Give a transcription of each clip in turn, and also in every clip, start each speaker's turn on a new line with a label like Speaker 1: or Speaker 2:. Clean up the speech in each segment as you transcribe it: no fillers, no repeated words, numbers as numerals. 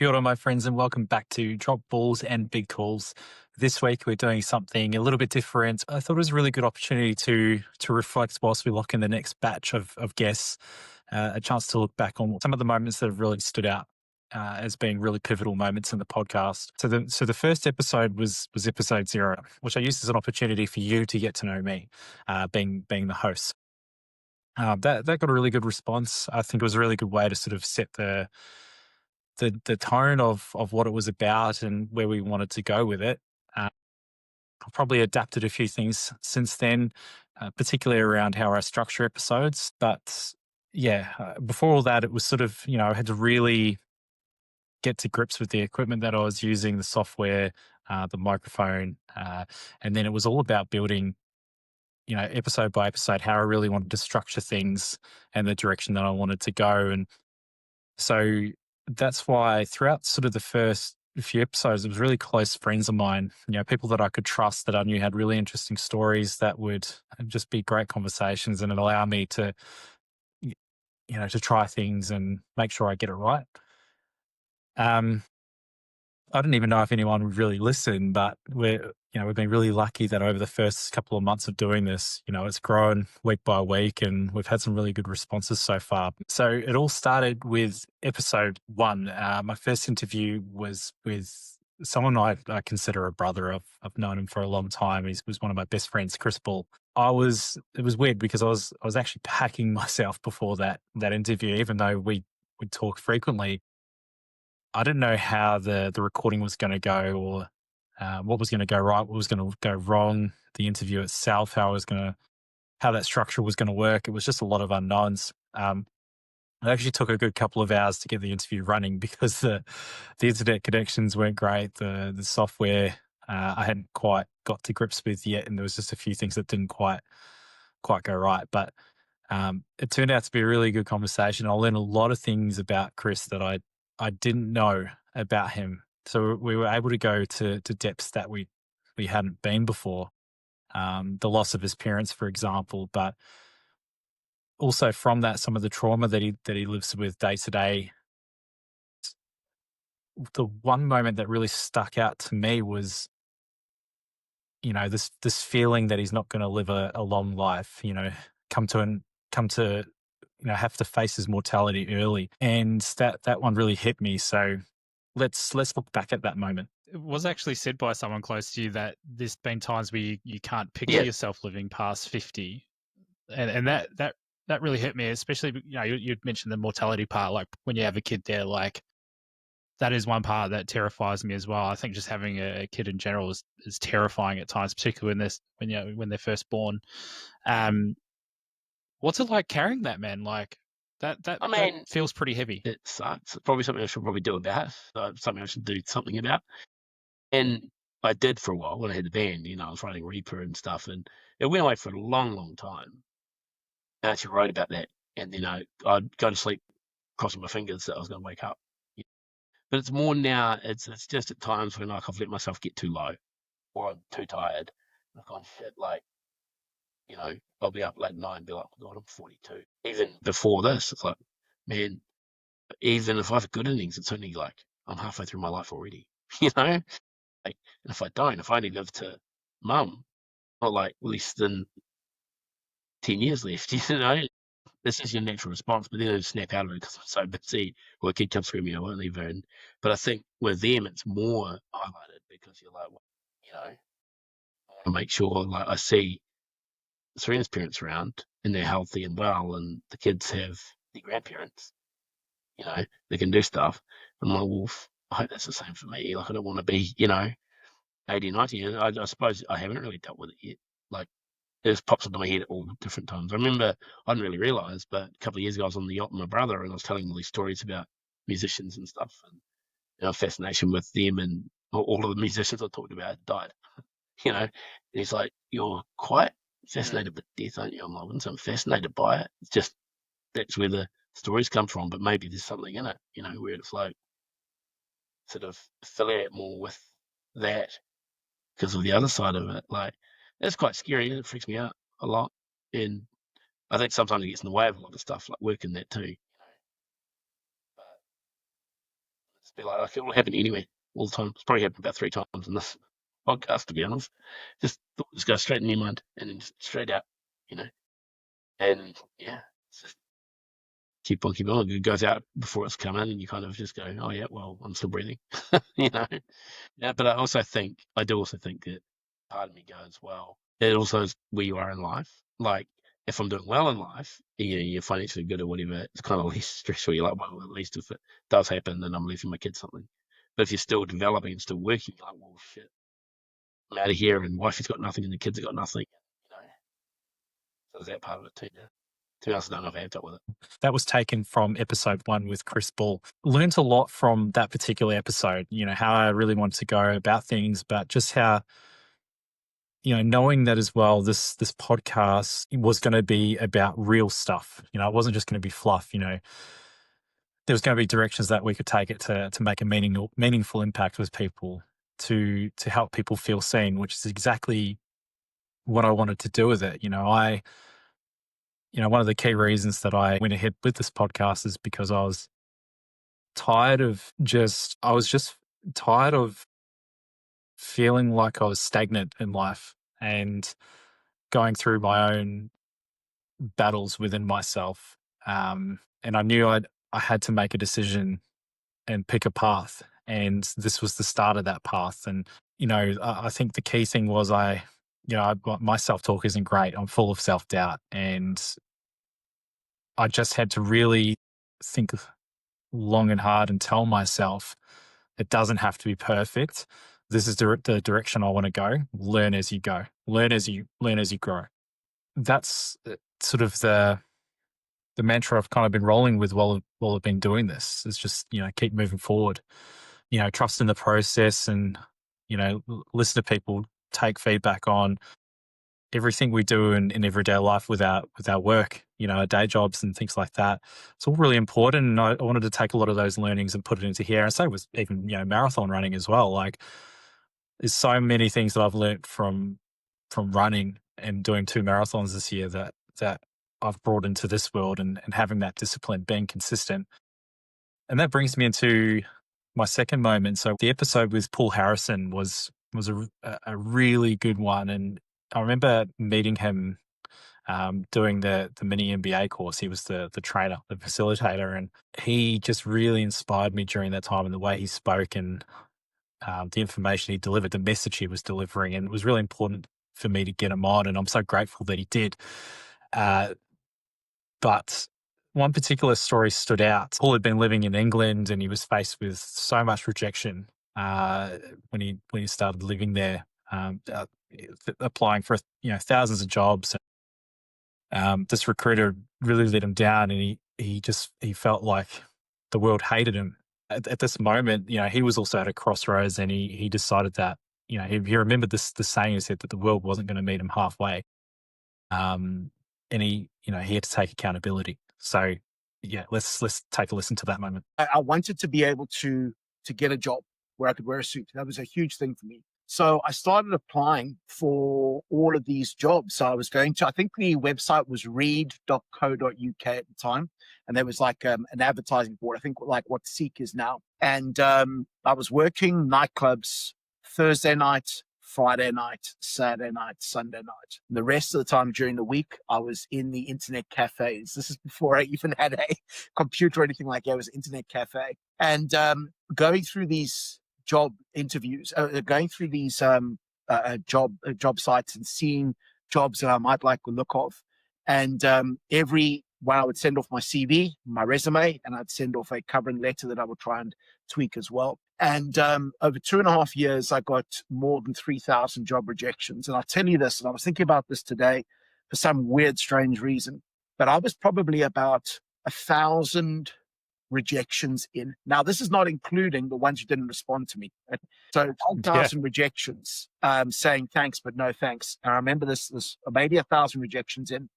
Speaker 1: Kia ora, my friends, and welcome back to Drop Balls and Big Calls. This week we're doing something a little bit different. I thought it was a really good opportunity to reflect whilst we lock in the next batch of guests, a chance to look back on some of the moments that have really stood out as being really pivotal moments in the podcast. So the first episode was episode 0, which I used as an opportunity for you to get to know me, being the host. That got a really good response. I think it was a really good way to sort of set the tone of what it was about and where we wanted to go with it. I've probably adapted a few things since then, particularly around how I structure episodes. But yeah, before all that, it was sort of, I had to really get to grips with the equipment that I was using, the software, the microphone. And then it was all about building, episode by episode, how I really wanted to structure things and the direction that I wanted to go. And so that's why throughout sort of the first few episodes, it was really close friends of mine, people that I could trust, that I knew had really interesting stories that would just be great conversations and allow me to, to try things and make sure I get it right. I don't even know if anyone would really listen, but we've been really lucky that over the first couple of months of doing this, it's grown week by week and we've had some really good responses so far. So it all started with episode 1. My first interview was with someone I consider a brother. I've known him for a long time. He was one of my best friends, Chris Ball. It was weird because I was actually packing myself before that interview, even though we would talk frequently. I didn't know how the recording was going to go, or what was going to go right, what was going to go wrong, the interview itself, how that structure was going to work. It was just a lot of unknowns. It actually took a good couple of hours to get the interview running because the internet connections weren't great. The software I hadn't quite got to grips with yet, and there was just a few things that didn't quite go right. But it turned out to be a really good conversation. I learned a lot of things about Chris that I didn't know about him. So we were able to go to depths that we hadn't been before. The loss of his parents, for example, but also from that, some of the trauma that he lives with day to day. The one moment that really stuck out to me was, this feeling that he's not going to live a long life. Come to have to face his mortality early, and that one really hit me. So let's look back at that moment.
Speaker 2: It was actually said by someone close to you that there's been times where you can't picture
Speaker 3: Yeah.
Speaker 2: yourself living past 50, and that really hit me. Especially, you'd mentioned the mortality part, like when you have a kid there, like that is one part that terrifies me as well. I think just having a kid in general is terrifying at times, particularly when they're first born. What's it like carrying that, man? Like that feels pretty heavy.
Speaker 3: It sucks. It's probably something I should probably do about. Something I should do something about. And I did for a while when I had the band. I was writing Reaper and stuff, and it went away for a long, long time. I actually wrote about that, and then I'd go to sleep crossing my fingers that I was going to wake up. But it's more now. It's just at times when I've let myself get too low, or I'm too tired. I've gone shit. I'll be up late at night and be like, oh God, I'm 42. Even before this, it's like, man, even if I have good innings, it's only like I'm halfway through my life already. And if I only live to mum, not like less than 10 years left. This is your natural response, but then I snap out of it because I'm so busy, or I keep jump screaming, I won't leave her. But I think with them, it's more highlighted because you're like, I want to make sure I see Serena's parents around and they're healthy and well, and the kids have their grandparents. They can do stuff. I'm like, well, I hope that's the same for me. I don't want to be, 80, 90. I suppose I haven't really dealt with it yet. It just pops into my head at all different times. I remember I didn't really realise, but a couple of years ago I was on the yacht with my brother and I was telling all these stories about musicians and stuff, and fascination with them, and all of the musicians I talked about had died. And he's like, "You're quite fascinated with death, aren't you?" I'm like, "I'm fascinated by it. It's just that's where the stories come from, but maybe there's something in it, where it's like sort of affiliate more with that because of the other side of it. It's quite scary. It freaks me out a lot, and I think sometimes it gets in the way of a lot of stuff, like work and that too. But Just be like it will happen anyway all the time. It's probably happened about 3 times in this podcast, to be honest. Just go straight in your mind and then just straight out, and yeah, it's just keep on keeping on. It goes out before it's come in, and you kind of just go, oh yeah, well, I'm still breathing, you know. Yeah, but I do also think that part of me goes, well, it also is where you are in life. Like, if I'm doing well in life, you're financially good or whatever, it's kind of less stressful. You're like, well, at least if it does happen, then I'm leaving my kids something. But if you're still developing and still working, you're like, well, shit, I'm out of here, and wifey's got nothing, and the kids have got nothing. So there's that part of it too. Yeah. To be honest, I don't know if I have dealt with it.
Speaker 1: That was taken from episode 1 with Chris Ball. Learned a lot from that particular episode, how I really wanted to go about things, but just how, knowing that as well, this podcast was going to be about real stuff. It wasn't just going to be fluff. There was going to be directions that we could take it to make a meaningful impact with people, to help people feel seen, which is exactly what I wanted to do with it. One of the key reasons that I went ahead with this podcast is because I was just tired of feeling like I was stagnant in life and going through my own battles within myself. And I knew I had to make a decision and pick a path. And this was the start of that path. And, I think the key thing was my self-talk isn't great. I'm full of self-doubt. And I just had to really think long and hard and tell myself it doesn't have to be perfect. This is the direction I want to go. Learn as you go. Learn as you grow. That's sort of the mantra I've kind of been rolling with while I've been doing this. Is just keep moving forward. Trust in the process, and listen to people, take feedback on everything we do in everyday life with our work, our day jobs and things like that. It's all really important. And I wanted to take a lot of those learnings and put it into here. And so was even, marathon running as well. Like, there's so many things that I've learned from running and doing 2 marathons this year that I've brought into this world, and having that discipline, being consistent. And that brings me into my second moment. So the episode with Paul Harrison was a really good one. And I remember meeting him doing the mini MBA course. He was the trainer, the facilitator, and he just really inspired me during that time, and the way he spoke and the information he delivered, the message he was delivering. And it was really important for me to get him on, and I'm so grateful that he did. But one particular story stood out. Paul had been living in England, and he was faced with so much rejection when he started living there, applying for thousands of jobs. This recruiter really let him down, and he felt like the world hated him. At this moment, he was also at a crossroads, and he decided that he remembered the saying he said, that the world wasn't going to meet him halfway. And he had to take accountability. So yeah, let's take a listen to that moment.
Speaker 4: I wanted to be able to get a job where I could wear a suit. That was a huge thing for me. So I started applying for all of these jobs. So I was going to, I think the website was read.co.uk at the time. And there was like an advertising board, I think like what Seek is now. And I was working nightclubs Thursday night, Friday night, Saturday night, Sunday night. And the rest of the time during the week, I was in the internet cafes. This is before I even had a computer or anything like that. It was an internet cafe. And going through these job interviews, going through these job sites and seeing jobs that I might like the look of. And every one I would send off my CV, my resume, and I'd send off a covering letter that I would try and tweak as well. And over 2.5 years, I got more than 3,000 job rejections. And I tell you this, and I was thinking about this today for some weird, strange reason, but I was probably about 1,000 rejections in. Now, this is not including the ones who didn't respond to me. Right? So 1,000 rejections saying thanks, but no thanks. And I remember this maybe 1,000 rejections in,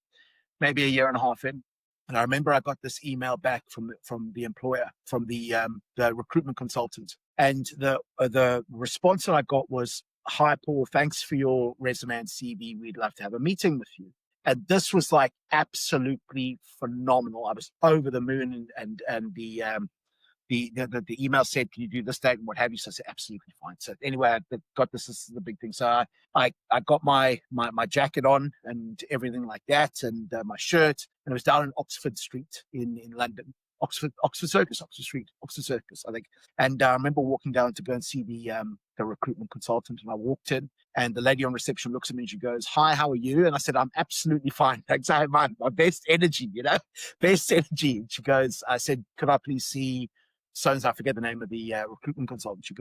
Speaker 4: maybe a year and a half in. And I remember I got this email back from the employer, from the recruitment consultant. And the response that I got was, "Hi, Paul, thanks for your resume and CV. We'd love to have a meeting with you." And this was like absolutely phenomenal. I was over the moon, and the email said, can you do this date and what have you? So I said, absolutely fine. So anyway, I got this. This is the big thing. So I got my jacket on and everything like that, and my shirt, and it was down in Oxford Street in London. Oxford Street, I think. And I remember walking down to go and see the recruitment consultant, and I walked in, and the lady on reception looks at me and she goes, "Hi, how are you?" And I said, "I'm absolutely fine. Thanks. I have my best energy, best energy." And she goes, I said, "Could I please see so and so?" I forget the name of the recruitment consultant. She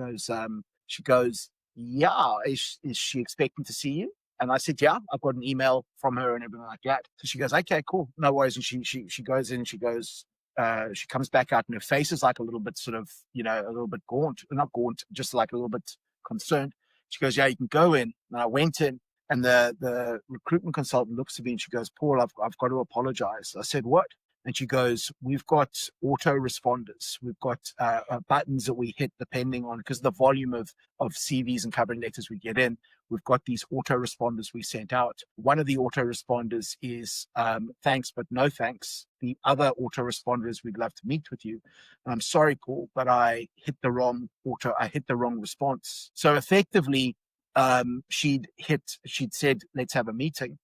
Speaker 4: goes, "Yeah, is she expecting to see you?" And I said, "Yeah, I've got an email from her and everything like that." So she goes, "Okay, cool, no worries." And she goes in, she goes, she comes back out, and her face is like a little bit sort of, a little bit gaunt, not gaunt, just like a little bit concerned. She goes, "Yeah, you can go in." And I went in, and the recruitment consultant looks at me and she goes, "Paul, I've got to apologize." I said, "What?" And she goes, "We've got autoresponders. We've got buttons that we hit depending on, because the volume of CVs and covering letters we get in, we've got these autoresponders we sent out. One of the autoresponders is thanks, but no thanks. The other autoresponder is, we'd love to meet with you. And I'm sorry, Paul, but I hit the wrong response." So effectively, she'd said, "Let's have a meeting."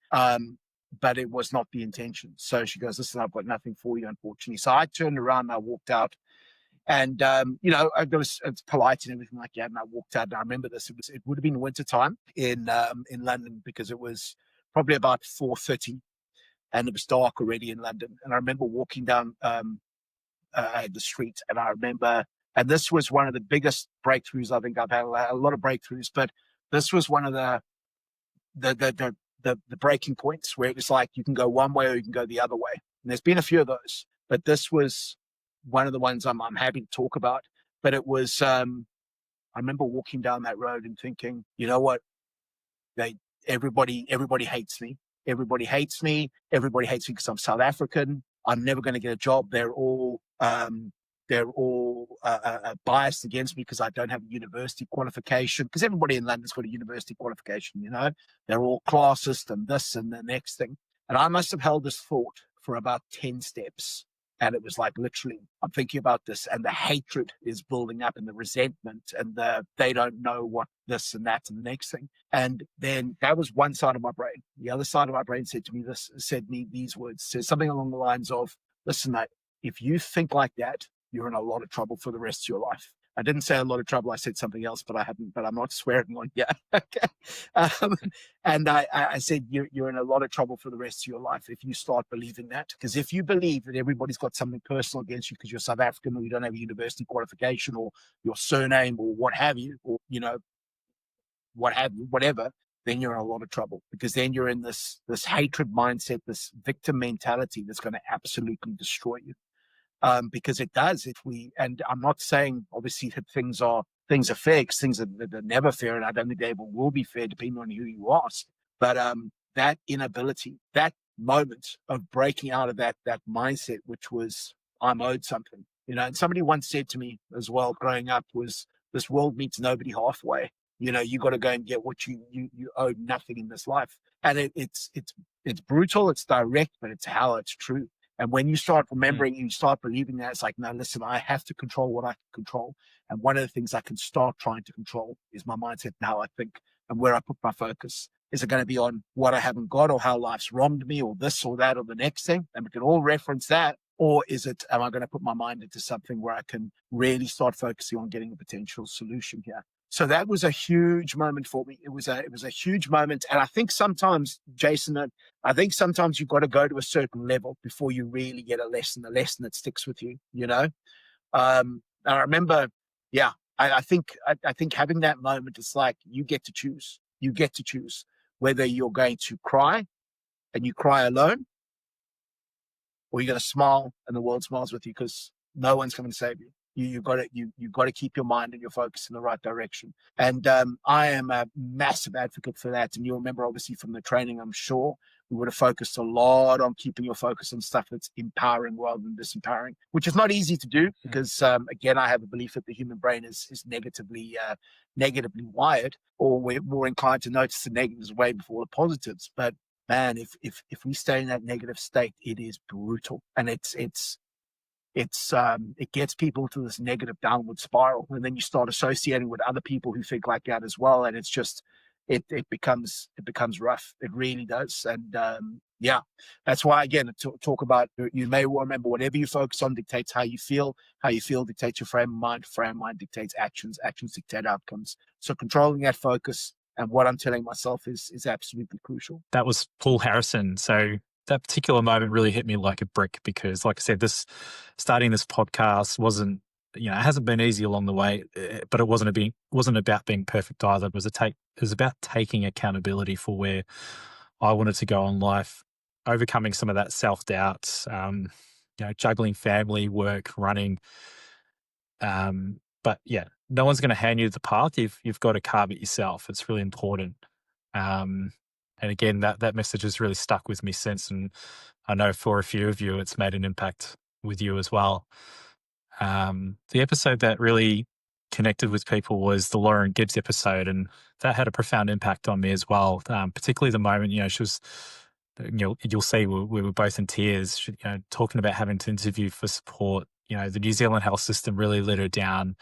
Speaker 4: But it was not the intention. So she goes, "Listen, I've got nothing for you, unfortunately." So I turned around and I walked out. And, it's polite and everything like that. And I walked out, and I remember this. It would have been winter time in London, because it was probably about 4:30 and it was dark already in London. And I remember walking down the street, and I remember, and this was one of the biggest breakthroughs. I think I've had a lot of breakthroughs, but this was one of the breaking points where it was like, you can go one way or you can go the other way. And there's been a few of those, but this was one of the ones I'm happy to talk about. But it was, I remember walking down that road and thinking, you know what? Everybody hates me. Everybody hates me. Everybody hates me because I'm South African. I'm never going to get a job. They're all biased against me because I don't have a university qualification. Because everybody in London's got a university qualification, They're all classist and this and the next thing. And I must have held this thought for about 10 steps. And it was like, literally, I'm thinking about this, and the hatred is building up, and the resentment, and they don't know what this and that and the next thing. And then that was one side of my brain. The other side of my brain said me these words, says something along the lines of, "Listen, mate, if you think like that, you're in a lot of trouble for the rest of your life." I didn't say a lot of trouble. I said something else, but I'm not swearing on you. Okay. And I said, you're in a lot of trouble for the rest of your life if you start believing that. Because if you believe that everybody's got something personal against you because you're South African, or you don't have a university qualification, or your surname, or what have you, or, whatever, then you're in a lot of trouble, because then you're in this hatred mindset, this victim mentality that's going to absolutely destroy you. Because it does. And I'm not saying obviously that things are fair, because things are never fair, and I don't think they ever will be fair, depending on who you ask. But that inability, that moment of breaking out of that mindset, which was, I'm owed something, And somebody once said to me as well, growing up, was, "This world meets nobody halfway. You got to go and get what you owe nothing in this life." And it's brutal, it's direct, but it's true. And when you start remembering, you start believing that, it's like, no, listen, I have to control what I can control. And one of the things I can start trying to control is my mindset and how I think and where I put my focus. Is it going to be on what I haven't got, or how life's wronged me, or this or that, or the next thing? And we can all reference that. Or am I going to put my mind into something where I can really start focusing on getting a potential solution here? So that was a huge moment for me. It was a huge moment. And I think sometimes, Jason, you've got to go to a certain level before you really get a lesson that sticks with you, And I remember, I think having that moment, it's like, you get to choose. You get to choose whether you're going to cry, and you cry alone, or you're going to smile and the world smiles with you, because no one's coming to save you. You've got to keep your mind and your focus in the right direction. And I am a massive advocate for that. And you'll remember, obviously, from the training, I'm sure we would have focused a lot on keeping your focus on stuff that's empowering rather than disempowering, which is not easy to do, because again, I have a belief that the human brain is negatively wired, or we're more inclined to notice the negatives way before the positives. But man, if we stay in that negative state, it is brutal, and it's it gets people to this negative downward spiral, and then you start associating with other people who think like that as well, and it's just it becomes rough. It really does. And yeah, that's why, again, talk about, you may remember, whatever you focus on dictates how you feel. How you feel dictates your frame of mind dictates actions dictate outcomes. So controlling that focus and what I'm telling myself is absolutely crucial.
Speaker 1: That was Paul Harrison. So that particular moment really hit me like a brick, because, like I said, starting this podcast wasn't, it hasn't been easy along the way, but it wasn't about being perfect either. It was about taking accountability for where I wanted to go in life, overcoming some of that self-doubt, juggling family, work, running. But yeah, no one's going to hand you the path. You've got to carve it yourself. It's really important. And again, that message has really stuck with me since, and I know for a few of you, it's made an impact with you as well. The episode that really connected with people was the Lauren Gibbs episode, and that had a profound impact on me as well. Particularly the moment, she was, you'll see we were both in tears, talking about having to interview for support. The New Zealand health system really let her down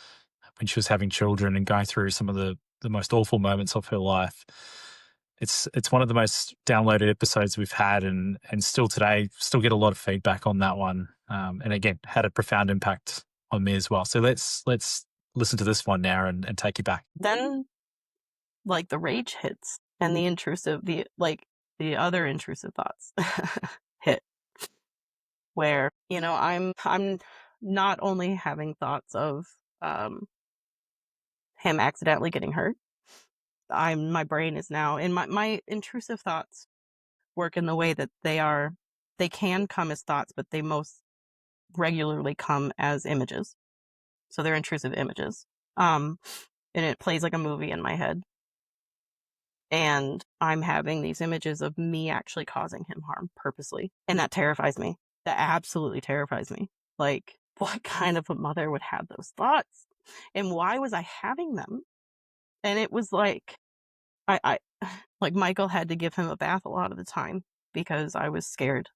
Speaker 1: when she was having children and going through some of the most awful moments of her life. It's one of the most downloaded episodes we've had, and still today, still get a lot of feedback on that one. And again, had a profound impact on me as well. So let's listen to this one now and take you back.
Speaker 5: Then, like, the rage hits, and the other intrusive thoughts hit, where I'm not only having thoughts of him accidentally getting hurt. My brain is now, and my intrusive thoughts work in the way that they can come as thoughts, but they most regularly come as images. So they're intrusive images. And it plays like a movie in my head. And I'm having these images of me actually causing him harm purposely. And that terrifies me. That absolutely terrifies me. Like, what kind of a mother would have those thoughts? And why was I having them? And it was like, I like, Michael had to give him a bath a lot of the time because I was scared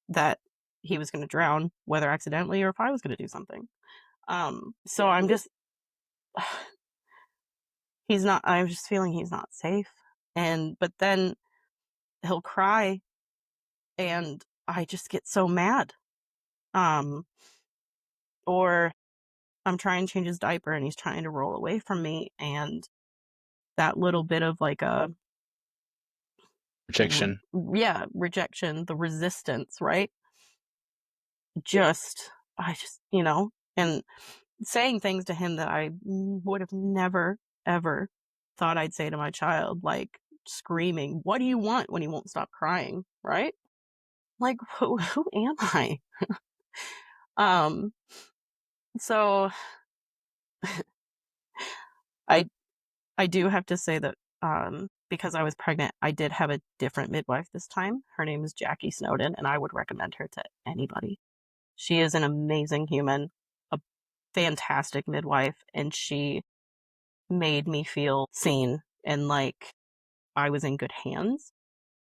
Speaker 5: that he was going to drown, whether accidentally or if I was going to do something. So I'm just I'm just feeling he's not safe. But then he'll cry and I just get so mad. Or I'm trying to change his diaper and he's trying to roll away from me, and that little bit of like a
Speaker 2: Rejection.
Speaker 5: Rejection, the resistance, right? I just, and saying things to him that I would have never, ever thought I'd say to my child, like screaming, "What do you want?" when he won't stop crying, right? Like, who am I? So I do have to say that because I was pregnant, I did have a different midwife this time. Her name is Jackie Snowden, and I would recommend her to anybody. She is an amazing human, a fantastic midwife, and she made me feel seen and like I was in good hands,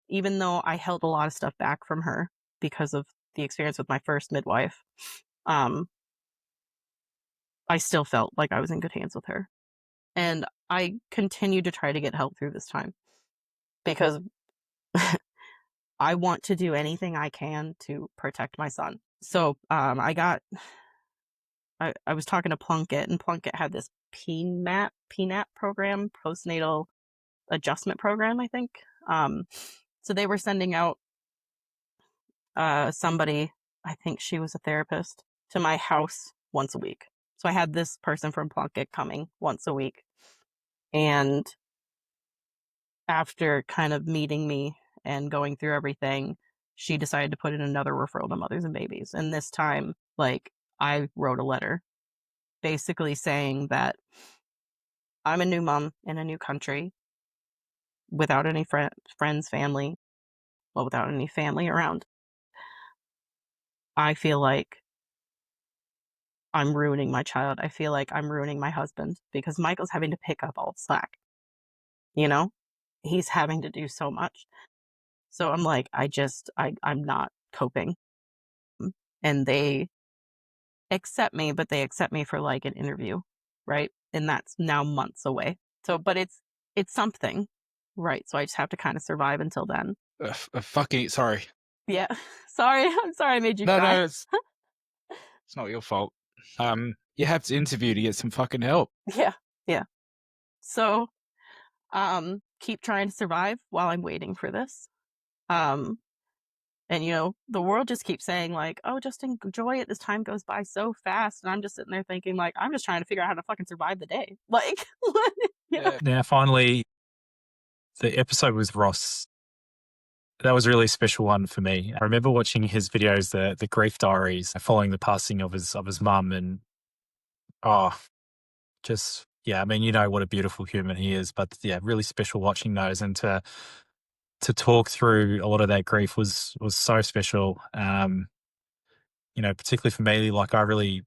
Speaker 5: even though I held a lot of stuff back from her because of the experience with my first midwife. I still felt like I was in good hands with her. And I continued to try to get help through this time because I want to do anything I can to protect my son. So I was talking to Plunkett, and Plunkett had this PNAP program, postnatal adjustment program, I think. So they were sending out somebody, I think she was a therapist, to my house once a week. So I had this person from Plunkett coming once a week. And after kind of meeting me and going through everything, she decided to put in another referral to Mothers and Babies. And this time, like, I wrote a letter basically saying that I'm a new mom in a new country without any friends, family, well, without any family around. I feel like I'm ruining my child. I feel like I'm ruining my husband because Michael's having to pick up all the slack. He's having to do so much. So I'm like, I'm not coping. And they accept me, but they accept me for like an interview, right? And that's now months away. So, but it's something, right? So I just have to kind of survive until then.
Speaker 2: Fucking sorry.
Speaker 5: Yeah. Sorry. I'm sorry I made you
Speaker 2: No,
Speaker 5: cry.
Speaker 2: no, it's not your fault. You have to interview to get some fucking help.
Speaker 5: Yeah. Yeah. So, keep trying to survive while I'm waiting for this. And you know, the world just keeps saying like, "Oh, just enjoy it. This time goes by so fast." And I'm just sitting there thinking like, I'm just trying to figure out how to fucking survive the day. Like, yeah.
Speaker 1: Now, finally, the episode with Ross, that was a really special one for me. I remember watching his videos, the grief diaries, following the passing of his mum, and just yeah, I mean, you know what a beautiful human he is, but yeah, really special watching those, and to talk through a lot of that grief was so special. You know, particularly for me, like I really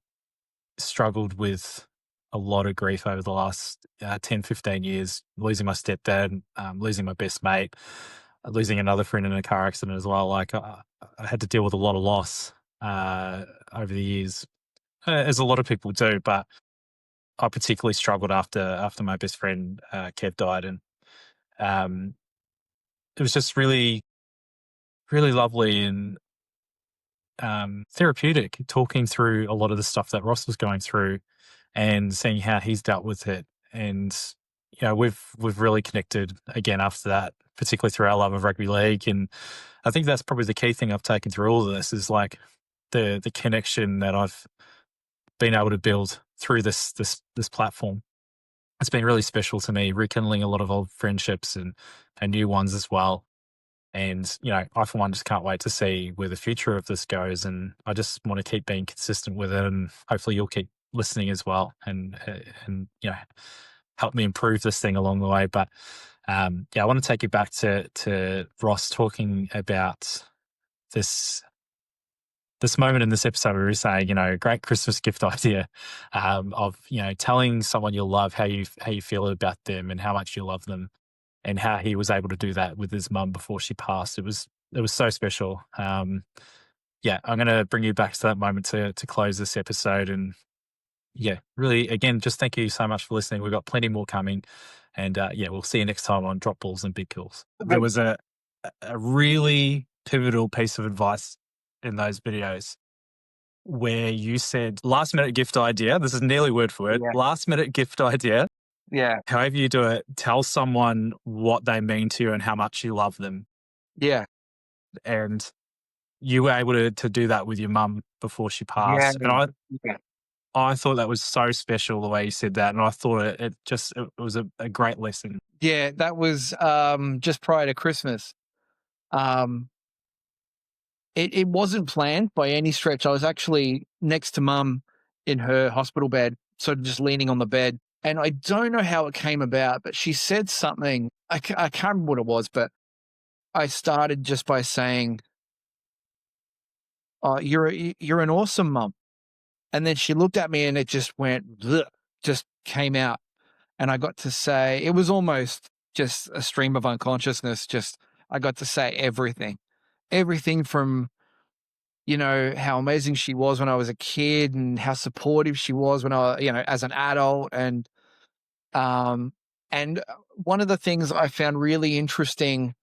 Speaker 1: struggled with a lot of grief over the last 10, 15 years, losing my stepdad, losing my best mate, losing another friend in a car accident as well. Like I had to deal with a lot of loss over the years, as a lot of people do, but I particularly struggled after my best friend, Kev, died. And it was just really, really lovely and therapeutic talking through a lot of the stuff that Ross was going through and seeing how he's dealt with it. And you know, we've really connected again after that, particularly through our love of rugby league. And I think that's probably the key thing I've taken through all of this is like the connection that I've been able to build through this platform. It's been really special to me, rekindling a lot of old friendships and new ones as well. And, you know, I for one just can't wait to see where the future of this goes. And I just want to keep being consistent with it. And hopefully you'll keep listening as well and you know, help me improve this thing along the way. But yeah, I want to take you back to Ross talking about this moment in this episode where we were saying, you know, great Christmas gift idea of, you know, telling someone you love how you feel about them and how much you love them, and how he was able to do that with his mum before she passed. It was so special. Yeah, I'm going to bring you back to that moment to close this episode. And yeah, really, again, just thank you so much for listening. We've got plenty more coming. And yeah, we'll see you next time on Drop Balls and Big Kills. There was a really pivotal piece of advice in those videos where you said last minute gift idea. This is nearly word for word.
Speaker 4: Yeah.
Speaker 1: Last minute gift idea.
Speaker 4: Yeah.
Speaker 1: However you do it, tell someone what they mean to you and how much you love them.
Speaker 4: Yeah.
Speaker 1: And you were able to do that with your mum before she passed.
Speaker 4: Yeah.
Speaker 1: And I thought that was so special the way you said that. And I thought it was a great lesson.
Speaker 6: Yeah, that was just prior to Christmas. It wasn't planned by any stretch. I was actually next to mum in her hospital bed, sort of just leaning on the bed. And I don't know how it came about, but she said something. I can't remember what it was, but I started just by saying, "Oh, you're an awesome mum." And then she looked at me and it just went, bleh, just came out. And I got to say, it was almost just a stream of unconsciousness. Just, I got to say everything from, you know, how amazing she was when I was a kid and how supportive she was when you know, as an adult. And one of the things I found really interesting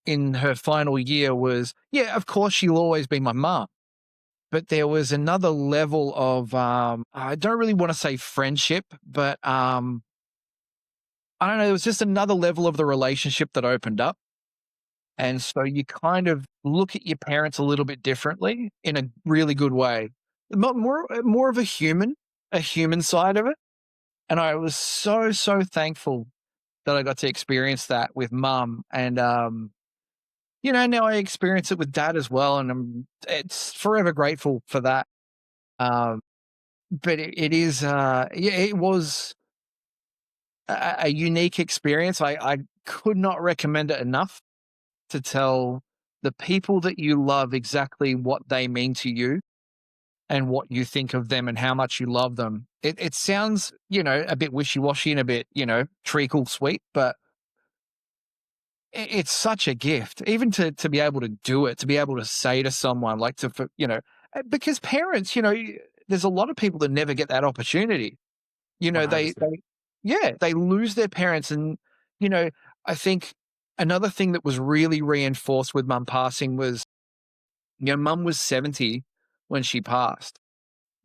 Speaker 6: in her final year was, yeah, of course she'll always be my mum, but there was another level of, I don't really want to say friendship, but I don't know, there was just another level of the relationship that opened up. And so you kind of look at your parents a little bit differently in a really good way. More of a human side of it. And I was so thankful that I got to experience that with mum. And, you know, now I experience it with dad as well. And it's forever grateful for that. But it is, yeah, it was a unique experience. I could not recommend it enough to tell the people that you love exactly what they mean to you and what you think of them and how much you love them. It sounds, you know, a bit wishy-washy and a bit, you know, treacle sweet, but it's such a gift, even to be able to do it, to be able to say to someone, like, to, you know, because parents, you know, there's a lot of people that never get that opportunity. You know, they
Speaker 2: 100%.
Speaker 6: they lose their parents. And, you know, I think another thing that was really reinforced with mum passing was, you know, mum was 70 when she passed.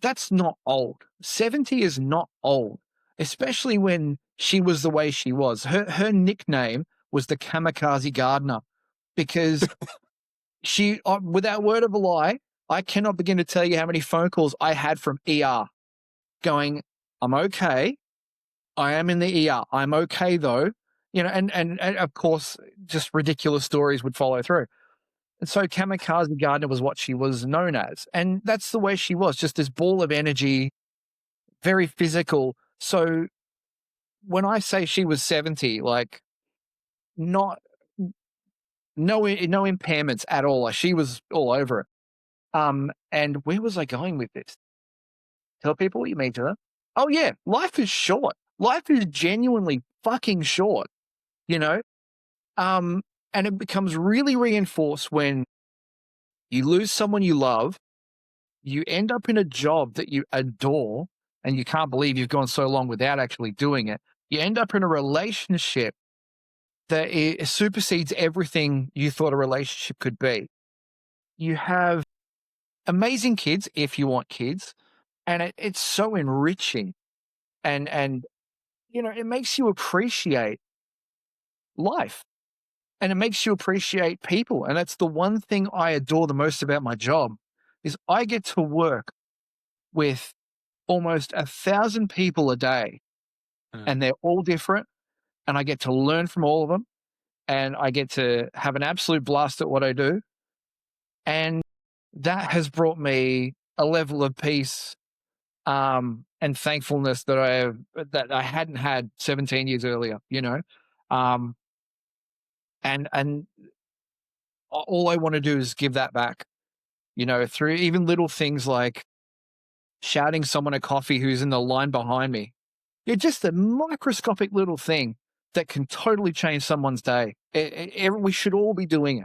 Speaker 6: That's not old. 70 is not old, especially when she was the way she was. Her nickname was the kamikaze gardener because she, without word of a lie, I cannot begin to tell you how many phone calls I had from ER going, I'm okay. I am in the ER. I'm okay though. You know, and of course, just ridiculous stories would follow through. And so Kamikaze Gardener was what she was known as. And that's the way she was, just this ball of energy, very physical. So when I say she was 70, like not no impairments at all. Like she was all over it. And where was I going with this? Tell people what you mean to them. Oh yeah, life is short. Life is genuinely fucking short, you know? And it becomes really reinforced when you lose someone you love, you end up in a job that you adore, and you can't believe you've gone so long without actually doing it. You end up in a relationship that it supersedes everything you thought a relationship could be. You have amazing kids if you want kids, and it's so enriching, and you know, it makes you appreciate life, and it makes you appreciate people. And that's the one thing I adore the most about my job is I get to work with almost 1,000 people a day, and they're all different, and I get to learn from all of them, and I get to have an absolute blast at what I do. And that has brought me a level of peace and thankfulness that I hadn't had 17 years earlier, you know. Um, and all I want to do is give that back, you know, through even little things like shouting someone a coffee who's in the line behind me. Yeah, just a microscopic little thing that can totally change someone's day. We should all be doing it.